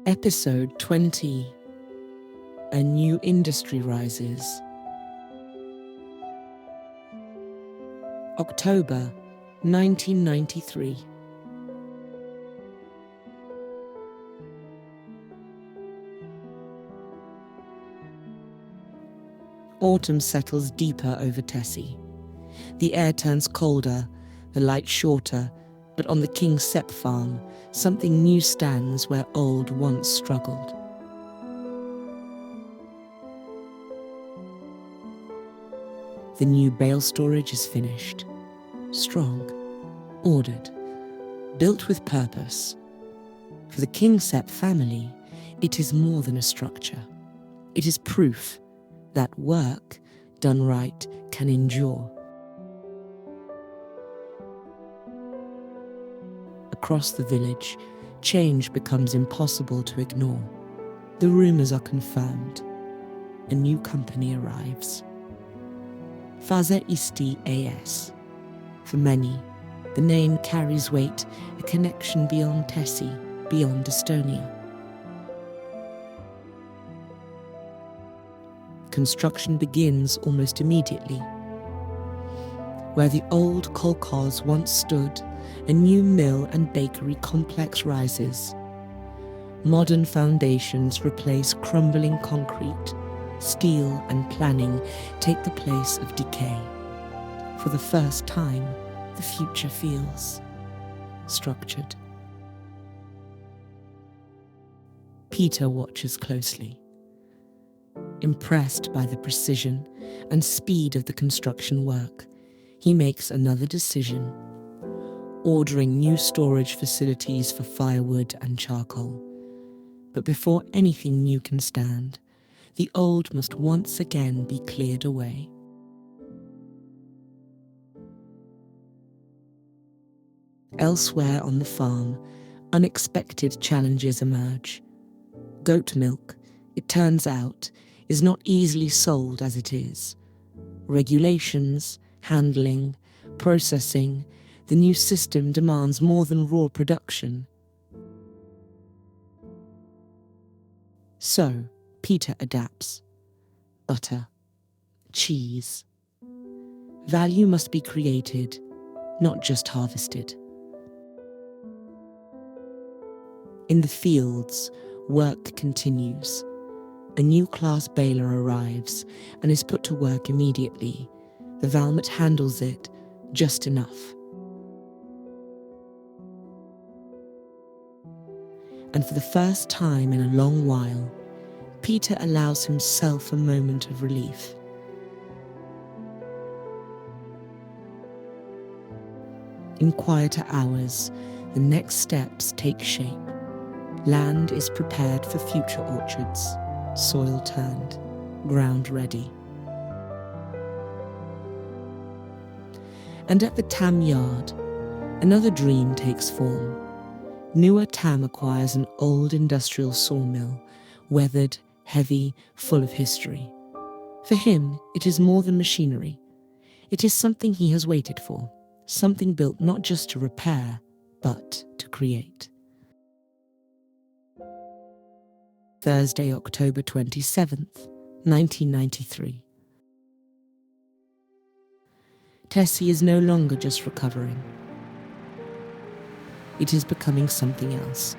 Episode 20. A new industry rises. October 1993. Autumn settles deeper over Tessy. The air turns colder, the light shorter, but on the Kingsepp farm, something new stands where old once struggled. The new bale storage is finished. Strong, ordered, built with purpose. For the Kingsepp family, it is more than a structure. It is proof that work done right can endure. Across the village, change becomes impossible to ignore. The rumors are confirmed. A new company arrives. Fazer Eesti AS. For many, the name carries weight, a connection beyond Tessy, beyond Estonia. Construction begins almost immediately. Where the old kolkhoz once stood, a new mill and bakery complex rises. Modern foundations replace crumbling concrete. Steel and planning take the place of decay. For the first time, the future feels structured. Peter watches closely. Impressed by the precision and speed of the construction work, he makes another decision, ordering new storage facilities for firewood and charcoal. But before anything new can stand, the old must once again be cleared away. Elsewhere on the farm, unexpected challenges emerge. Goat milk, it turns out, is not easily sold as it is. Regulations, handling, processing, the new system demands more than raw production. So, Peter adapts. Butter, cheese. Value must be created, not just harvested. In the fields, work continues. A new class baler arrives and is put to work immediately. The Valmet handles it just enough. And for the first time in a long while, Peter allows himself a moment of relief. In quieter hours, the next steps take shape. Land is prepared for future orchards, soil turned, ground ready. And at the Tam yard, another dream takes form. Newer Tam acquires an old industrial sawmill, weathered, heavy, full of history. For him, it is more than machinery. It is something he has waited for, something built not just to repair, but to create. Thursday, October 27th, 1993. Tessy is no longer just recovering. It is becoming something else.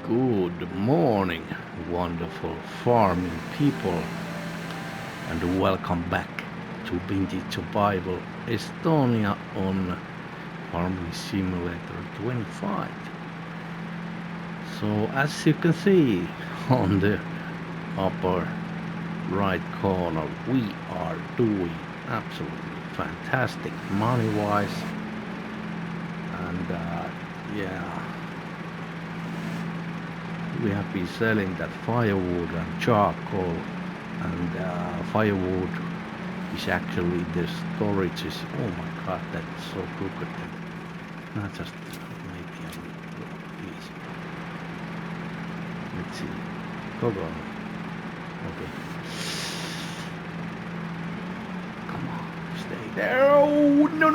Good morning, wonderful farming people, and welcome back to Vintage Survival Estonia on Farming Simulator 25. So as you can see on the upper right corner, we are doing absolutely fantastic money-wise, and we have been selling that firewood and charcoal, and firewood is actually the storage is, oh my god, that's so crooked. Not just maybe a little piece. Let's see. Go on. Okay. Come on, stay there. Oh no.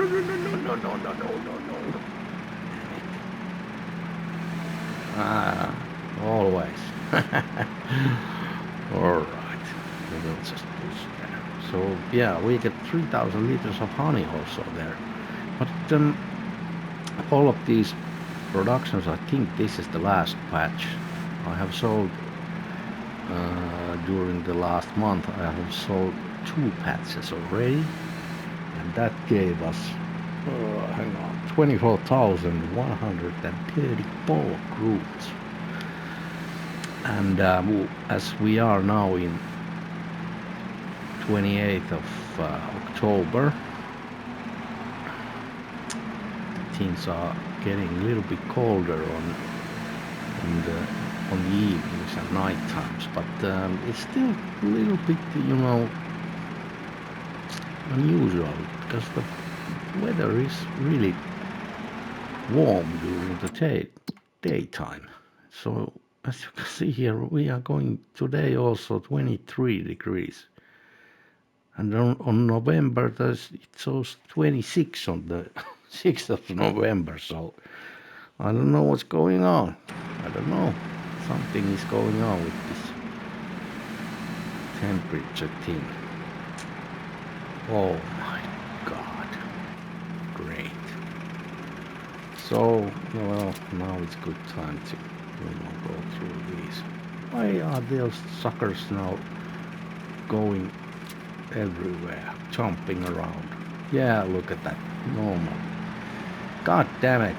Damn it. always. Alright, we will just push there. So yeah, we get 3,000 liters of honey also there. But all of these productions, I think this is the last batch. I have sold during the last month, I have sold 2 patches already, and that gave us, hang on, 24,134 grooves. And as we are now in 28th of October, things are getting a little bit colder on the evenings and night times, but it's still a little bit, unusual because the weather is really warm during the daytime. So as you can see here, we are going today also 23 degrees. And on November, it shows 26 on the 6th of November. So I don't know what's going on. I don't know. Something is going on with this temperature thing. Oh my God. Great. So, well, now it's good time to go through these. Why are those suckers now going everywhere, jumping around? Yeah, look at that. Normal. God damn it.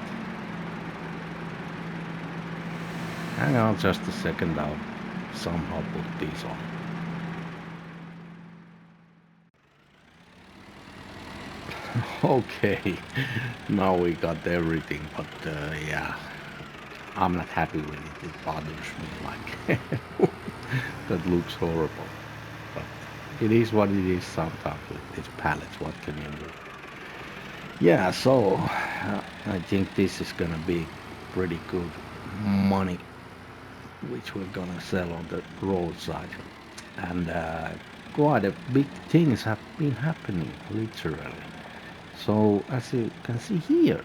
Hang on just a second, I'll somehow put these on. Okay, now we got everything, but yeah, I'm not happy with it. It bothers me like that looks horrible. But it is what it is sometimes with these pallets. What can you do? Yeah, so I think this is gonna be pretty good money, which we're gonna sell on the roadside. And quite a big things have been happening, literally. So as you can see here,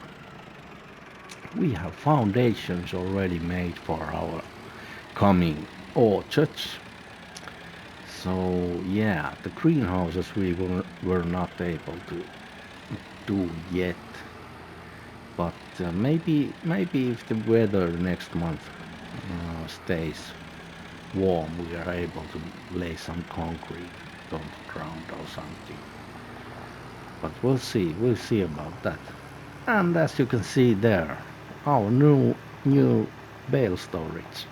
we have foundations already made for our coming orchards. So yeah, the greenhouses we were not able to do yet, but maybe if the weather next month stays warm, we are able to lay some concrete on the ground or something. But we'll see about that. And as you can see there, our new bale storage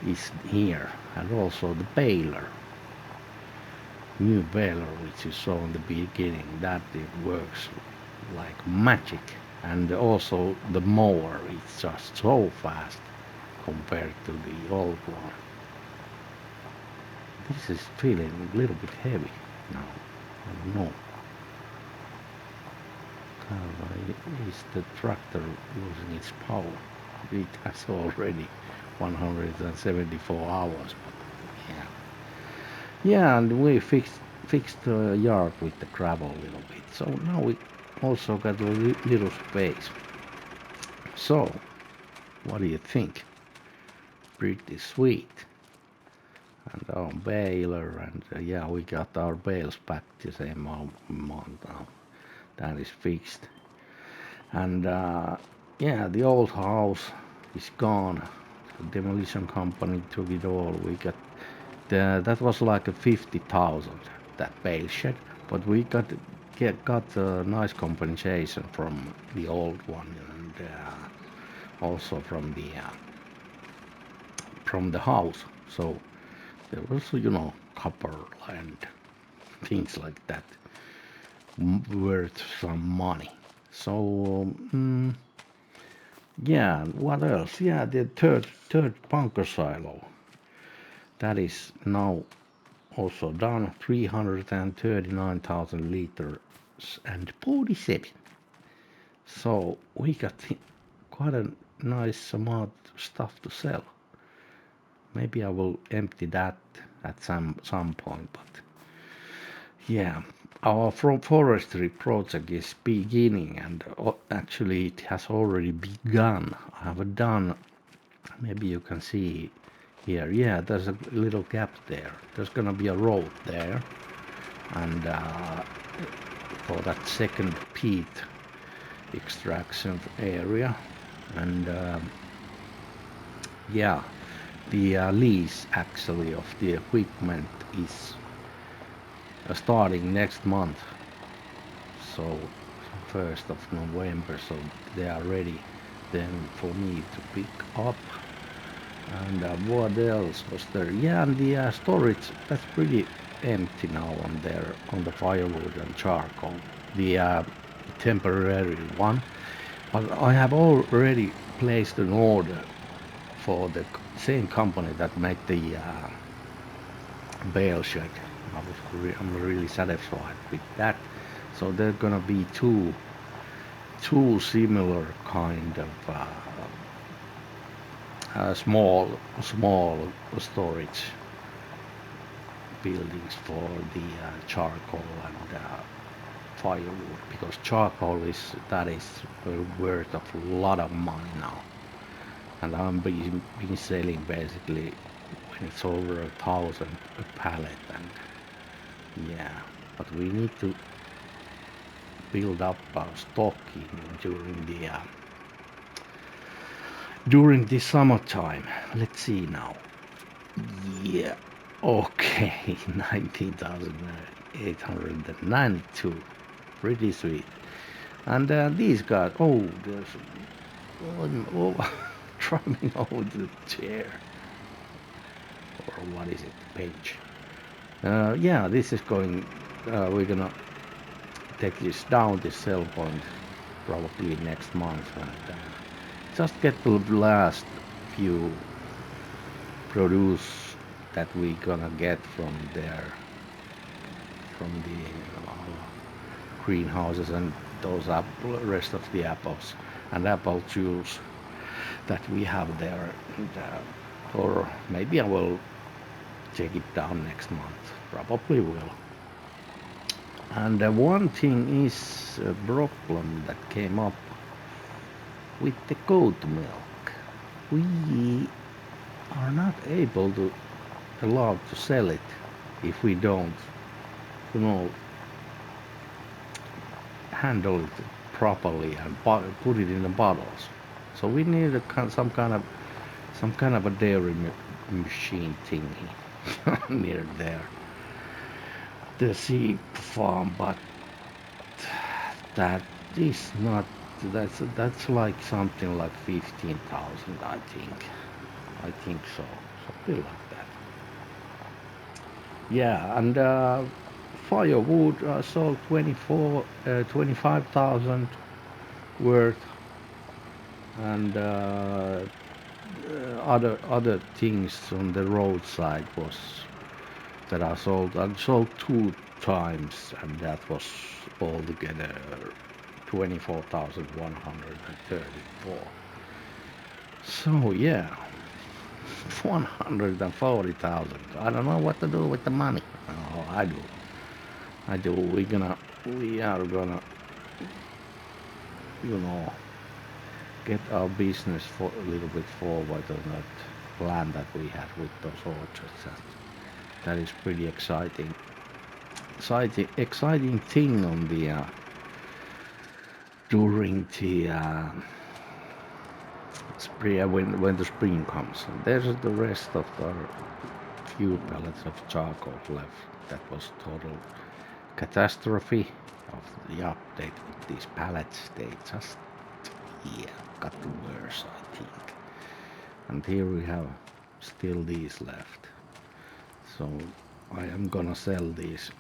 is here, and also the baler, new baler which you saw in the beginning, that it works like magic. And also the mower is just so fast compared to the old one. This is feeling a little bit heavy now. I don't know. Is the tractor losing its power? It has already 174 hours, but yeah, and we fixed the yard with the gravel a little bit, so now we also got a little space. So what do you think? Pretty sweet. And our baler, and yeah, we got our bales back the same amount now. That is fixed. And yeah, the old house is gone. The demolition company took it all. We got that was like a 50,000, that bale shed, but we got a nice compensation from the old one, and also from the house. So there was, copper and things like that worth some money. So yeah, what else? Yeah, the third bunker silo, that is now also done, 339,000 liters and 47. So we got quite a nice amount of stuff to sell. Maybe I will empty that at some point, but yeah, our forestry project is beginning, and actually it has already begun. I have done maybe you can see here. Yeah, there's a little gap there. There's gonna be a road there, and for that second peat extraction area, and yeah, the lease actually of the equipment is starting next month, so 1st of November, so they are ready then for me to pick up. And what else was there? Yeah, and the storage, that's pretty empty now on there, on the firewood and charcoal, the temporary one. But I have already placed an order for the same company that made the bale shed. I'm really satisfied with that. So there are gonna be two similar kind of small storage buildings for the charcoal and firewood, because charcoal is worth of a lot of money now, and I'm been selling basically when it's over 1,000 a pallet, and yeah, but we need to build up our stocking during the summertime. Let's see now. Yeah, okay, 19,892. Pretty sweet. And these guys, oh, there's one driving over the chair. Or what is it, page? Yeah, this is going, we're gonna take this down, this cell point, probably next month, and just get the last few produce that we gonna get from there, from the greenhouses and those rest of the apples and apple juice that we have there, and, or maybe I will take it down next month, probably will. And one thing is a problem that came up with the goat milk. We are not allowed to sell it if we don't, handle it properly and put it in the bottles. So we need some kind of a dairy machine thingy near there, the sheep farm, but that is not. That's like something like 15,000, I think. I think so, something like that. Yeah, and firewood sold 25,000 worth, and other things on the roadside was that I sold. I sold 2 times, and that was altogether 24,134. So yeah, 140,000. I don't know what to do with the money. Oh, I do. We are gonna, get our business for a little bit forward on that plan that we have with those orchards. That is pretty exciting thing on the during the spring, when the spring comes. And there's the rest of the few pallets of charcoal left. That was total catastrophe of the update with these pallets. They just got worse, I think. And here we have still these left. So I am gonna sell these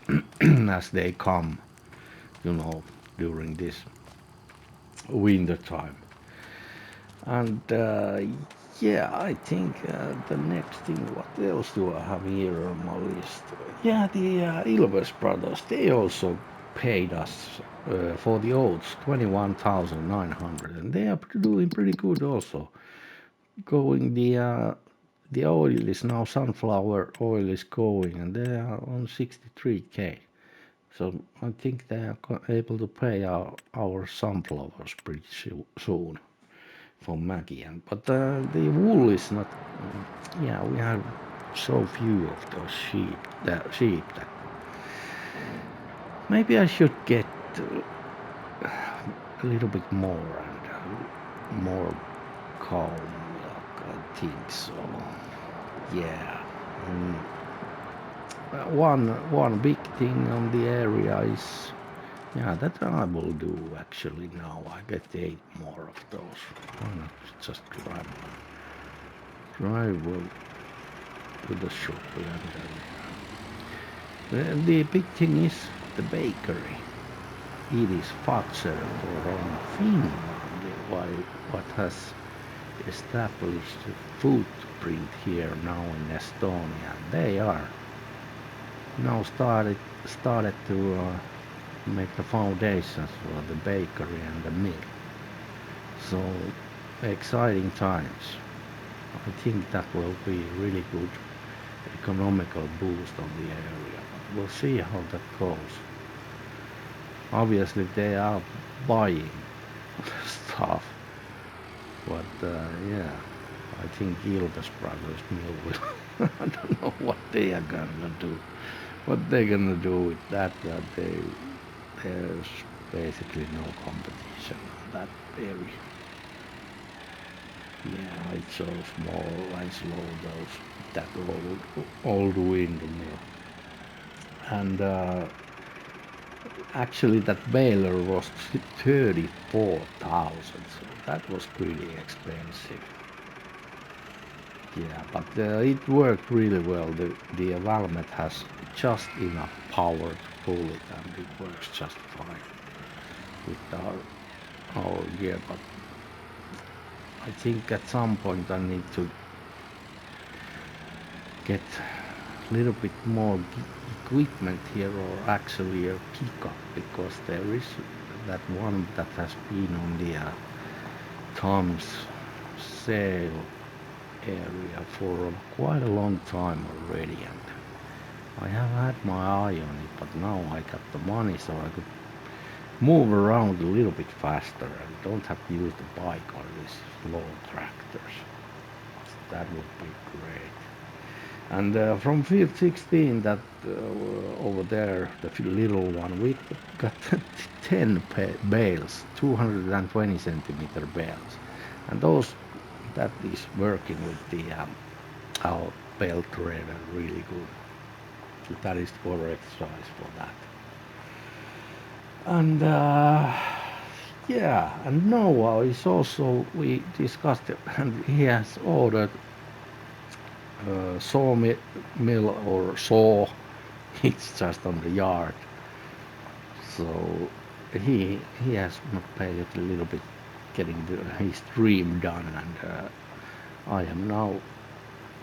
as they come, during this winter time. And yeah, I think the next thing, what else do I have here on my list? Yeah, the Ilves brothers, they also paid us for the oats 21,900, and they are doing pretty good also. Going the oil is now, sunflower oil is going, and they are on 63k. So I think they are able to pay our sunflowers pretty soon. for Maggie. But the wool is not. Yeah, we have so few of those sheep. That maybe I should get a little bit more and more cow milk. I think so. Yeah. And one big thing on the area is. Yeah, that I will do actually now. I get 8 more of those. Why not just drive to the shop and the big thing is the bakery. It is Fazer from Finland, what has established a footprint here now in Estonia. They are now started to make the foundations for the bakery and the mill. So exciting times. I think that will be really good economical boost on the area. But we'll see how that goes. Obviously they are buying stuff, but yeah, I think Ilves Brothers Mill will. I don't know what they are gonna do. What they're gonna do with that? There's basically no competition on that area. Yeah, it's so small and slow, that old windmill. And actually that baler was 34,000, so that was pretty expensive. Yeah, but it worked really well. The Valmet has just enough power to pull it, and it works just fine with our gear. But I think at some point I need to get a little bit more equipment here, or actually a pickup, because there is that one that has been on the Tom's sale area for quite a long time already, and I have had my eye on it, but now I got the money so I could move around a little bit faster and don't have to use the bike on these slow tractors. That would be great. And from field 16, that over there, the little one, we got 10 bales, 220 centimeter bales, and that is working with the our bale trailer really good. So that is the correct size for that. And yeah, and Noah is also, we discussed it, and he has ordered sawmill or saw. It's just on the yard, so he has not paid a little bit getting his dream done, and I am now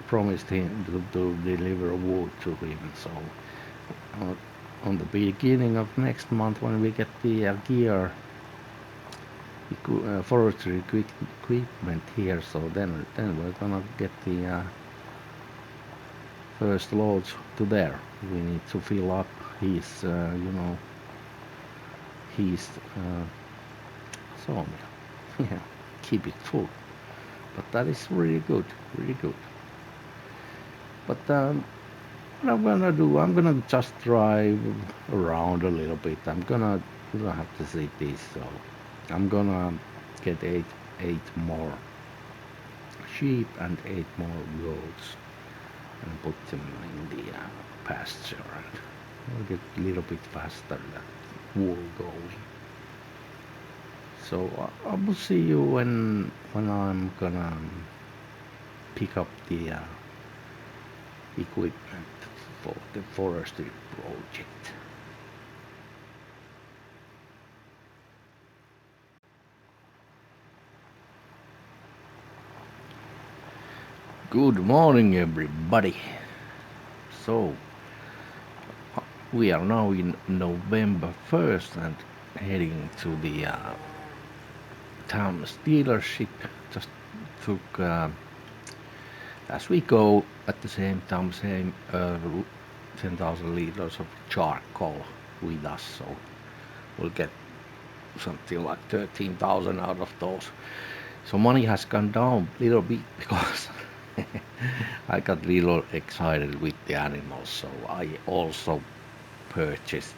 promised him to deliver wood to him. So on the beginning of next month, when we get the gear, forestry equipment here, so then we're gonna get the first loads to there. We need to fill up his his sawmill. Yeah, keep it full. But that is really good, really good. But what I'm gonna do, I'm gonna just drive around a little bit. I'm gonna have to see this, so I'm gonna get eight more sheep and 8 more goats and put them in the pasture, and we'll get a little bit faster that wool going. So I will see you when I'm gonna pick up the equipment for the forestry project. Good morning, everybody. So we are now in November 1st and heading to the town's dealership. Just took as we go at the same time, 10,000 liters of charcoal with us, so we'll get something like 13,000 out of those. So money has gone down a little bit because I got a little excited with the animals. So I also purchased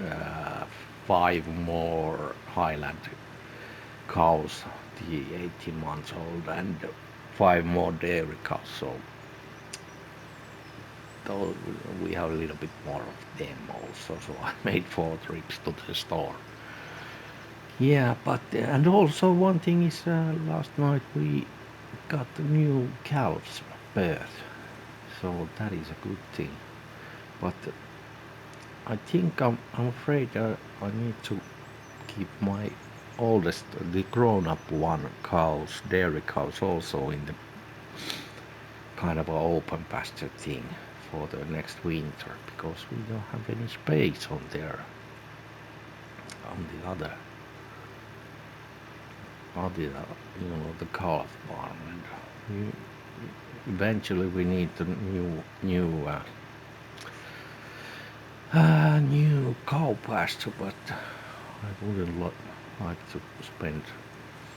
uh, 5 more Highland cows, the 18 months old, and 5 more dairy cows. So those, we have a little bit more of them also. So I made 4 trips to the store. Yeah, but and also one thing is last night we got the new calves birth, so that is a good thing. But I think I'm afraid I need to keep my oldest, the grown-up one, cows, dairy cows, also in the kind of a open pasture thing for the next winter because we don't have any space on there on the other the calf barn. And eventually we need the new cow pasture, but I wouldn't like to spend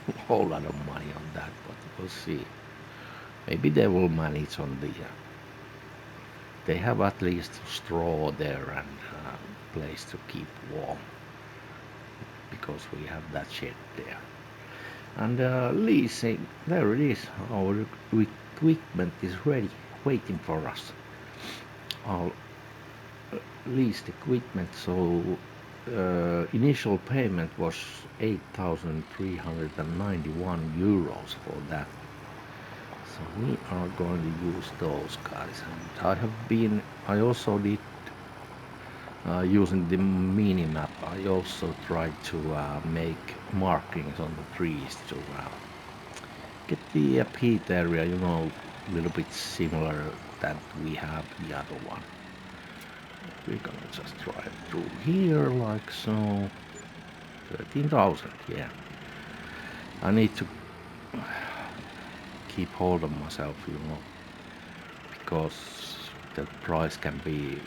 a whole lot of money on that, but we'll see. Maybe they will manage on the. They have at least straw there and place to keep warm because we have that shed there. And leasing, there it is. Our equipment is ready, waiting for us. Our leased equipment. So initial payment was 8,391 euros for that. So we are going to use those guys. And I also did using the mini map. I also tried to make markings on the trees to get the peat area, a little bit similar that we have the other one. We're gonna just drive through here like so. 13,000, yeah. I need to keep hold of myself, because the price can be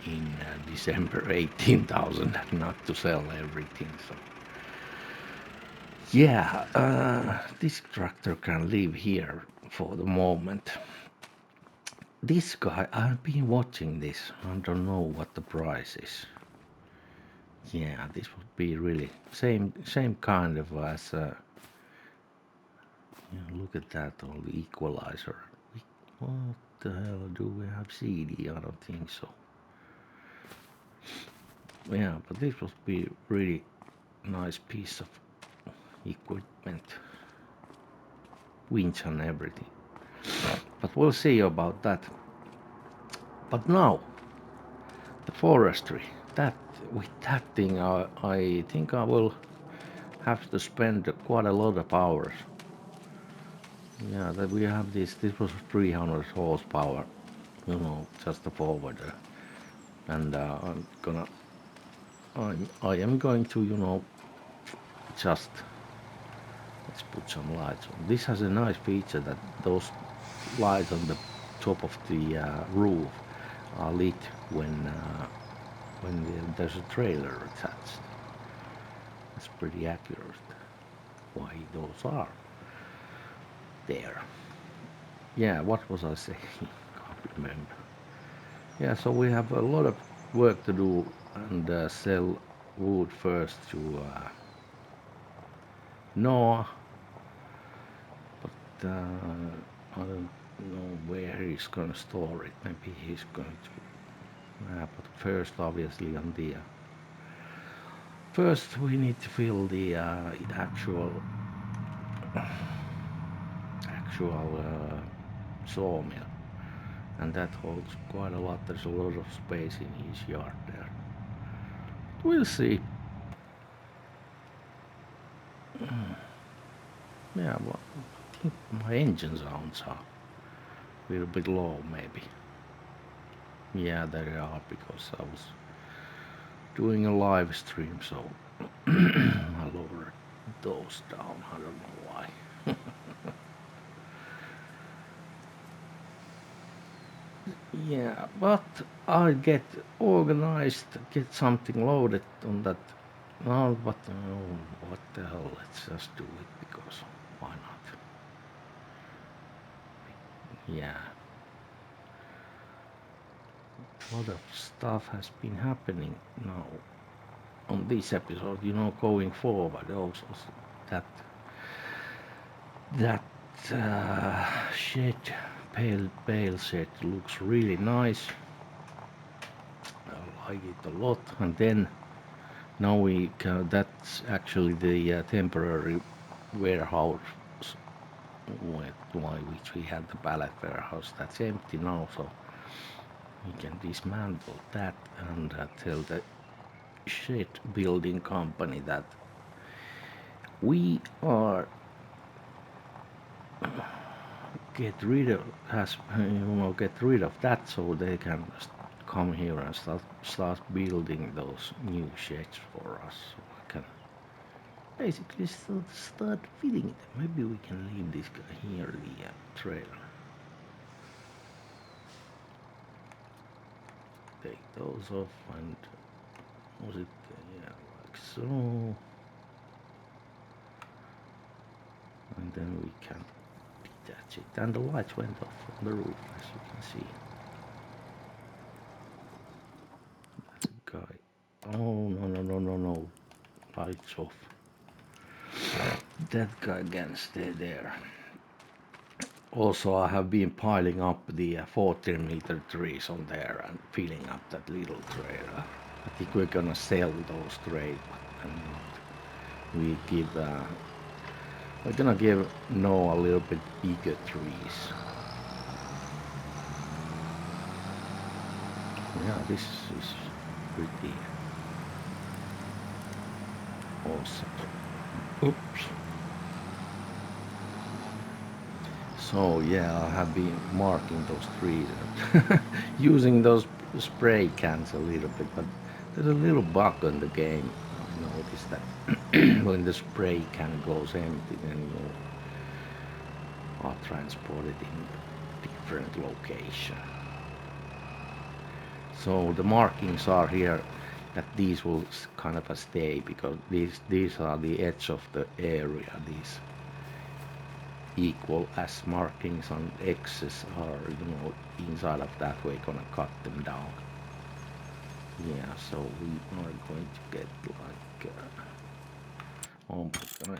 in December 18,000, not to sell everything. So yeah, this tractor can live here for the moment. This guy, I've been watching this. I don't know what the price is. Yeah, this would be really same kind of as look at that, all the equalizer. What the hell, do we have CD? I don't think so. Yeah, but this would be really nice piece of equipment, winch and everything. But we'll see about that. But now, the forestry. With that thing, I think I will have to spend quite a lot of hours. Yeah, that we have this. This was 300 horsepower, just a forwarder, and I am going to, just let's put some lights on. This has a nice feature that those lights on the top of the roof are lit when there's a trailer attached. That's pretty accurate. Why those are there? Yeah, what was I saying? Can't remember. Yeah, so we have a lot of work to do and sell wood first to Noah, but I don't know where he's gonna store it. Maybe he's going to. But first, obviously, on the first we need to fill the actual sawmill, and that holds quite a lot. There's a lot of space in his yard there. We'll see. Yeah, well, I think my engine sounds are a little bit low, maybe. Yeah, they are because I was doing a live stream, so I lowered those down. I don't know why. Yeah, but I get organized, get something loaded on that No, but what the hell? Let's just do it because why not? Yeah. A lot of stuff has been happening now on this episode, you know, going forward also. That that shed, bale shed looks really nice. I like it a lot. And then now we can, that's actually the temporary warehouse which we had the pallet warehouse. That's empty now, so we can dismantle that and tell the shed building company that we are get rid of that, so they can come here and start building those new sheds for us, so I can basically start feeding them. Maybe we can leave this guy here, the trailer. Take those off and was it yeah, like so, and then we can detach it, and the lights went off on the roof, as you can see. That guy, oh no, lights off. That guy can stay there. Also, I have been piling up the 14-meter trees on there and filling up that little trailer. I think we're gonna sell those trees, and we give we're gonna give Noah a little bit bigger trees. Yeah, this is pretty awesome. Oops. So yeah, I have been marking those trees and using those spray cans a little bit, but there's a little bug in the game. I noticed that when the spray can goes empty, then you are transported in different location. So the markings are here that these will kind of stay, because these are the edge of the area. These equal as markings on X's are, inside of that, we're gonna cut them down. Yeah, so we are going to get like oh my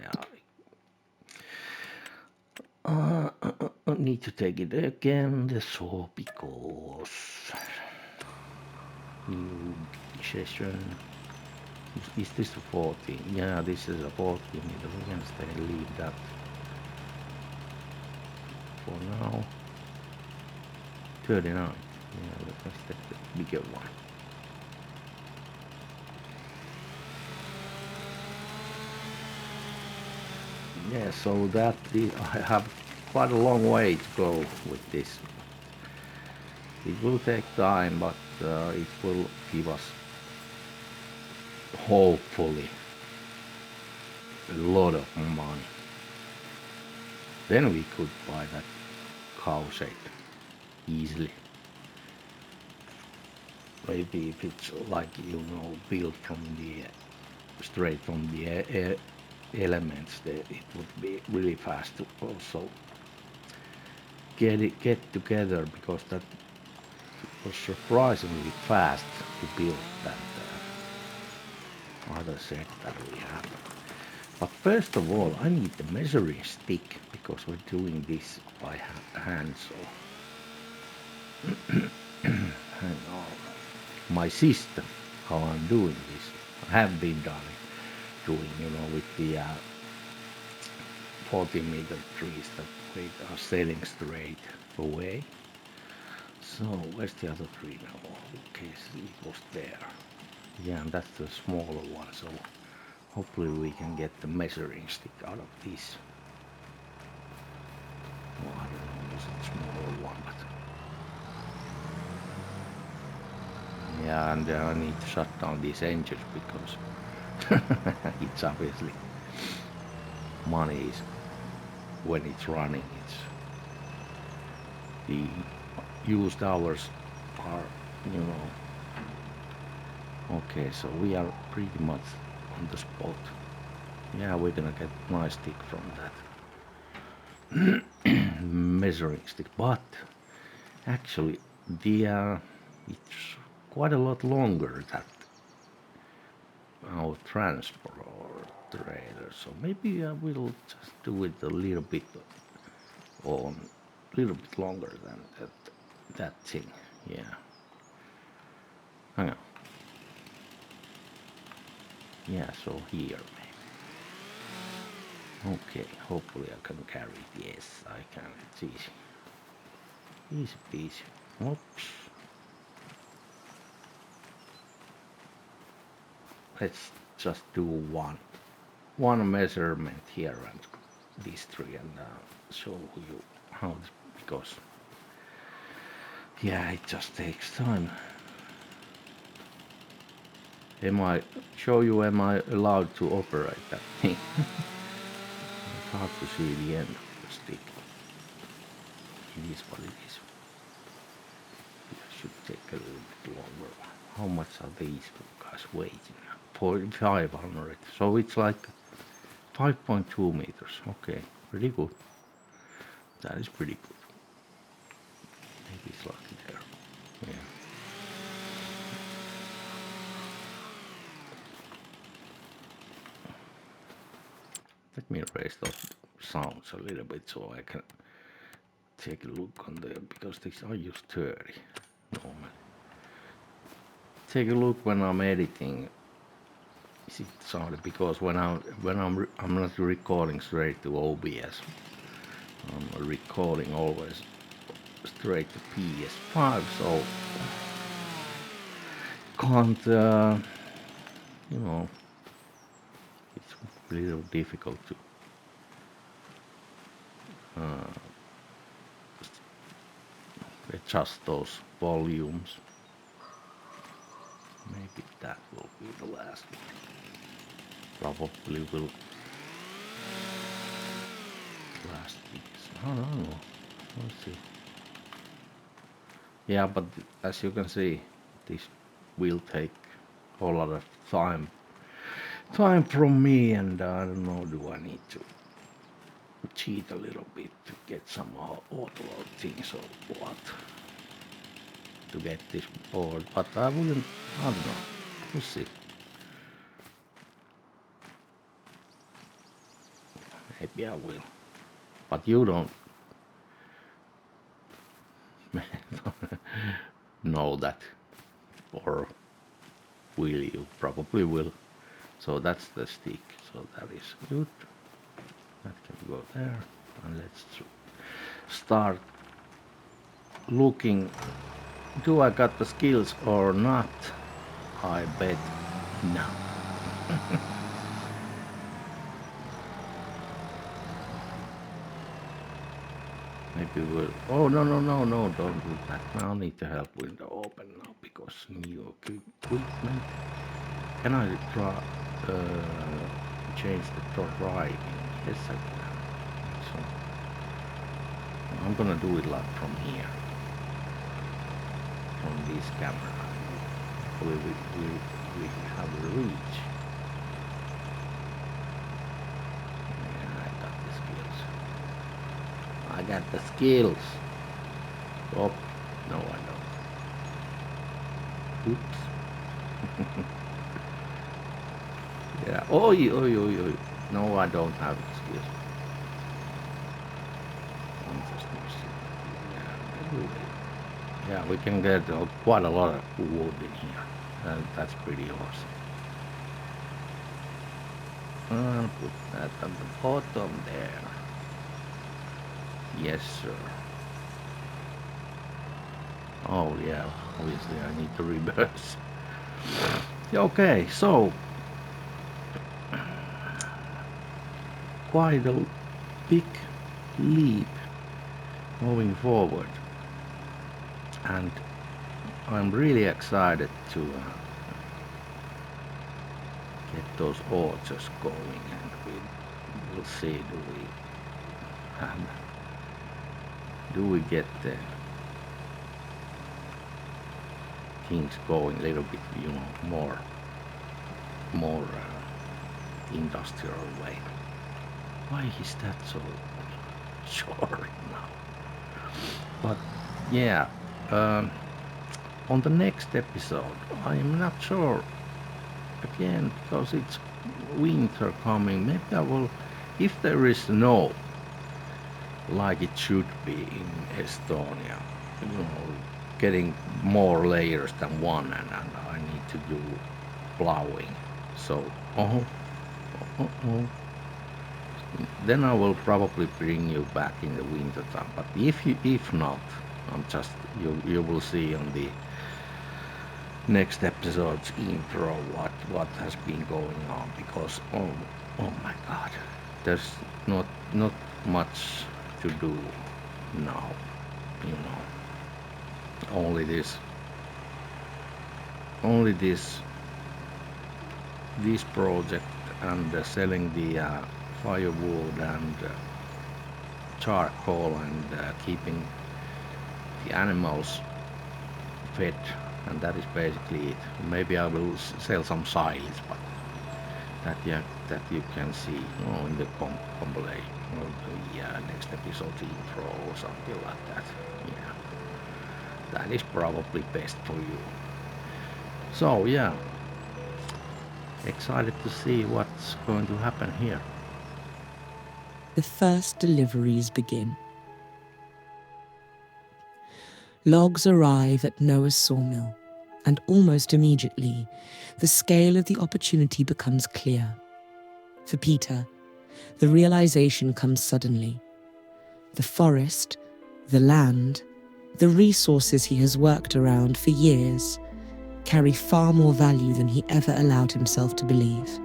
god, I need to take it again, the saw, because new session. Is this a 14? Yeah, this is a 14 meter. We can stay, leave that for now. 39. Yeah, let's take the bigger one. Yeah, so that I have quite a long way to go with this. It will take time, but it will give us hopefully a lot of money. Then we could buy that cow shed easily. Maybe if it's like, built from the straight from the elements, it would be really fast to also get together, because that was surprisingly fast to build that other set that we have. But first of all, I need the measuring stick, because we're doing this by hand, so hang on. My system, how I'm doing this, I have been doing, with the 40-meter trees that we are selling straight away. So where's the other tree now? Okay, so it was there. Yeah, and that's the smaller one, so hopefully we can get the measuring stick out of this. Well, I don't know, was it smaller one, but yeah, and I need to shut down these engines, because it's obviously money is when it's running. It's the used hours are, okay, so we are pretty much on the spot. Yeah, we're gonna get nice stick from that measuring stick, but actually it's quite a lot longer than our transport or trailer, so maybe I will just do it a little bit longer than that thing. Yeah, hang on. Yeah, so here maybe. Okay, hopefully I can carry it. Yes, I can. It's easy. Easy peasy. Oops. Let's just do one measurement here and these three, and show you how this, because yeah, it just takes time. Am I allowed to operate that thing? It's hard to see the end of the stick. It is what it is. It should take a little bit longer. How much are these guys weighing? 500. So it's like 5.2 meters. Okay, pretty good. That is pretty good. Maybe it's like there. Yeah. Let me raise those sounds a little bit so I can take a look on there, because these are just 30 normally. Take a look when I'm editing. Is it sounded, because when I'm not recording straight to OBS. I'm recording always straight to PS5, so can't you know, it's a little difficult to adjust those volumes. Maybe that will be the last one. Probably will last this. I don't know. Let's see. Yeah, but as you can see, this will take a whole lot of time from me, and I don't know, do I need to cheat a little bit to get some auto things or what, to get this board, but I don't know, we'll see. Maybe I will, but you don't know that, or will you? Probably will. So that's the stick, so that is good. That can go there, and let's start looking. Do I got the skills or not? I bet no. Maybe we'll... Oh, no, don't do that. Now I need to help window open now, because new equipment. Can I change the driving? Yes, I can. So I'm gonna do it like from here, from this camera. We have the reach. Yeah, I got the skills. Oh, no, I don't. Oops. Yeah. Oh. No, I don't have the skills. I'm just missing. Yeah, we can get quite a lot of wood in here. That's pretty awesome. I'll put that on the bottom there. Yes, sir. Oh, yeah, obviously I need to reverse. Okay, so quite a big leap moving forward, and I'm really excited to get those orchards going, and we'll see, do we get the things going a little bit, more industrial way. Why is that so short now? But yeah, on the next episode, I am not sure. Again, because it's winter coming, maybe I will, if there is snow, like it should be in Estonia, getting more layers than one, and I need to do plowing. So, then I will probably bring you back in the winter time. But if not, I'm just you will see on the next episode's intro what has been going on, because oh my god, there's not much to do now, only this project and selling the firewood and charcoal and keeping the animals fed, and that is basically it. Maybe I will sell some silage, but that you can see in the compilation or the next episode intro or something like that. Yeah, that is probably best for you. So yeah, excited to see what's going to happen here. The first deliveries begin. Logs arrive at Noah's sawmill, and almost immediately, the scale of the opportunity becomes clear. For Peter, the realization comes suddenly. The forest, the land, the resources he has worked around for years carry far more value than he ever allowed himself to believe.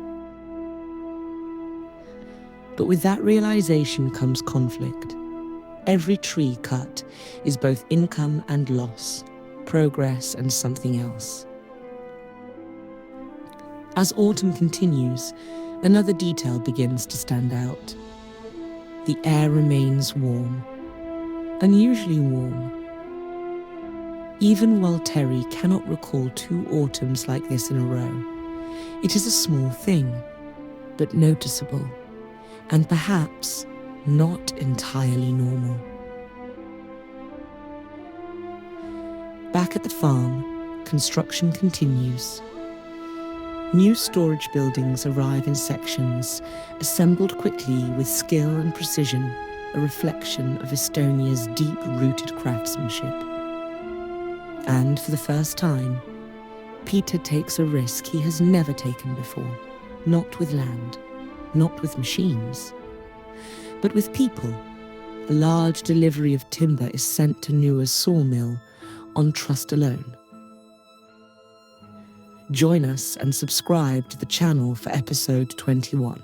But with that realization comes conflict. Every tree cut is both income and loss, progress and something else. As autumn continues, another detail begins to stand out. The air remains warm, unusually warm. Even while Terry cannot recall 2 autumns like this in a row, it is a small thing, but noticeable, and perhaps not entirely normal. Back at the farm, construction continues. New storage buildings arrive in sections, assembled quickly with skill and precision, a reflection of Estonia's deep-rooted craftsmanship. And for the first time, Peter takes a risk he has never taken before, not with land, not with machines, but with people. A large delivery of timber is sent to Noah's sawmill on trust alone. Join us and subscribe to the channel for episode 21.